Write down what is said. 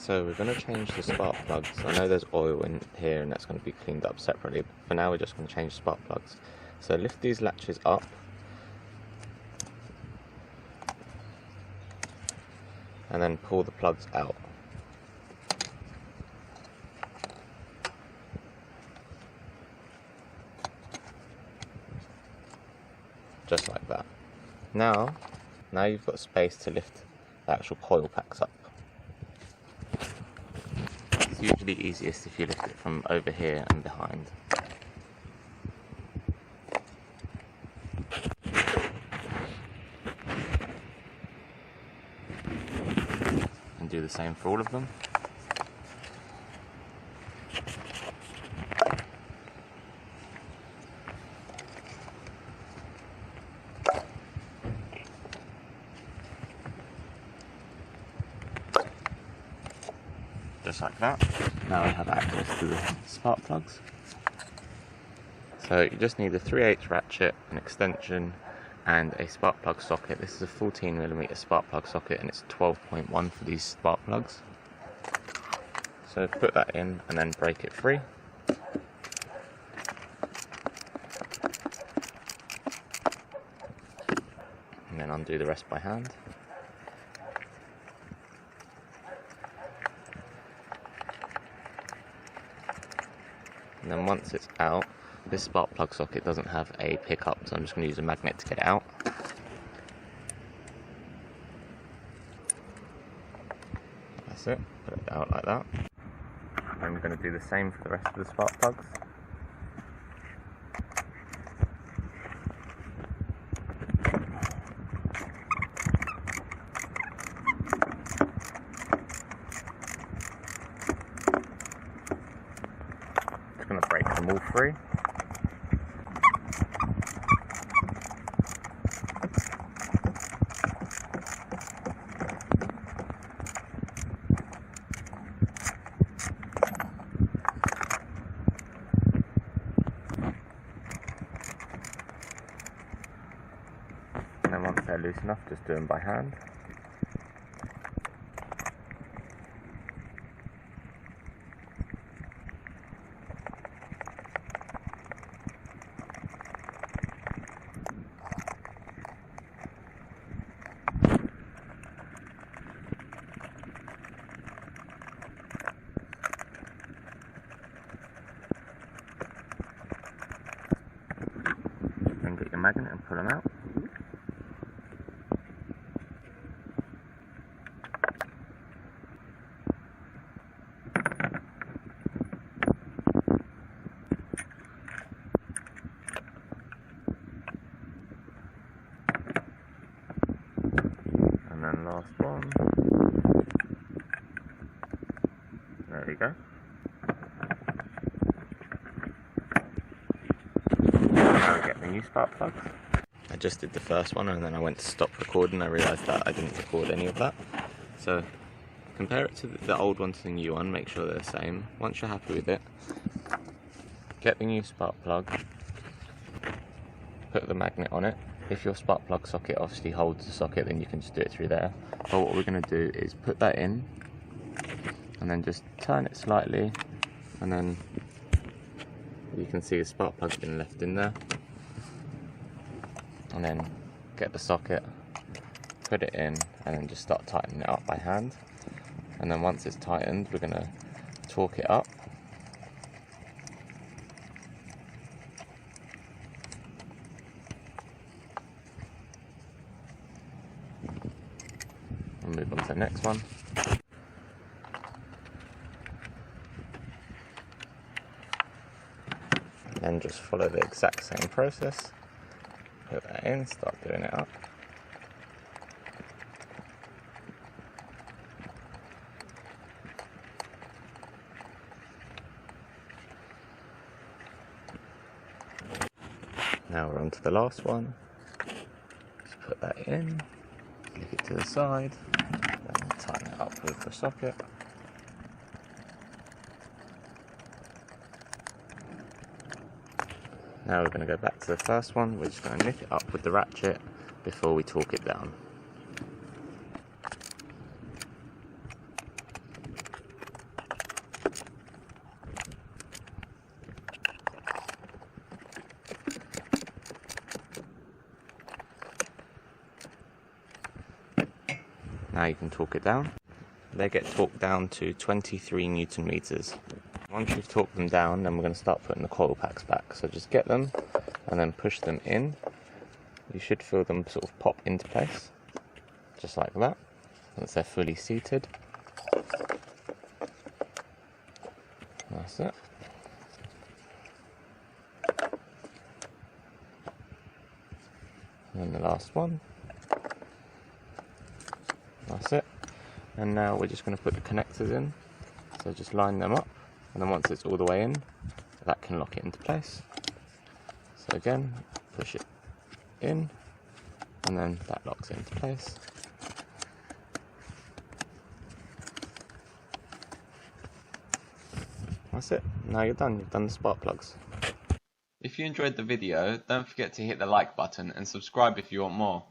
So we're going to change the spark plugs. I know there's oil in here and that's going to be cleaned up separately, but for now we're just going to change the spark plugs. So lift these latches up, and then pull the plugs out. Just like that. Now you've got space to lift the actual coil packs up. It's usually easiest if you lift it from over here and behind. And do the same for all of them. Just like that. Now I have access to the spark plugs. So you just need a 3/8 ratchet, an extension, and a spark plug socket. This is a 14mm spark plug socket and it's 12.1 for these spark plugs. So put that in and then break it free. And then undo the rest by hand. And then once it's out, this spark plug socket doesn't have a pickup, so I'm just going to use a magnet to get it out. That's it, put it out like that. And we're going to do the same for the rest of the spark plugs. Just going to break them all free. And then once they're loose enough, just do them by hand. Then get your magnet and pull them out. And then last one. There we go. Now we get the new spark plugs. I just did the first one and then I went to stop recording. I realised that I didn't record any of that. So compare it to the old one to the new one, make sure they're the same. Once you're happy with it, get the new spark plug, put the magnet on it. If your spark plug socket obviously holds the socket, then you can just do it through there. But what we're going to do is put that in and then just turn it slightly, and then you can see the spark plug's been left in there. And then get the socket, put it in, and then just start tightening it up by hand. And then once it's tightened, we're going to torque it up. And move on to the next one. Then just follow the exact same process. Put that in, start doing it up. Now we're on to the last one. Just put that in, flick it to the side, then tighten it up with the socket. Now we're going to go back to the first one. We're just going to nip it up with the ratchet before we torque it down. Now you can torque it down. They get torqued down to 23 Newton meters. Once you've torqued them down, then we're going to start putting the coil packs back. So just get them and then push them in. You should feel them sort of pop into place, just like that, once they're fully seated. That's it. And then the last one. That's it. And now we're just going to put the connectors in. So just line them up, and then once it's all the way in, that can lock it into place. So again, push it in, and then that locks into place. That's it. Now you're done. You've done the spark plugs. If you enjoyed the video, don't forget to hit the like button and subscribe if you want more.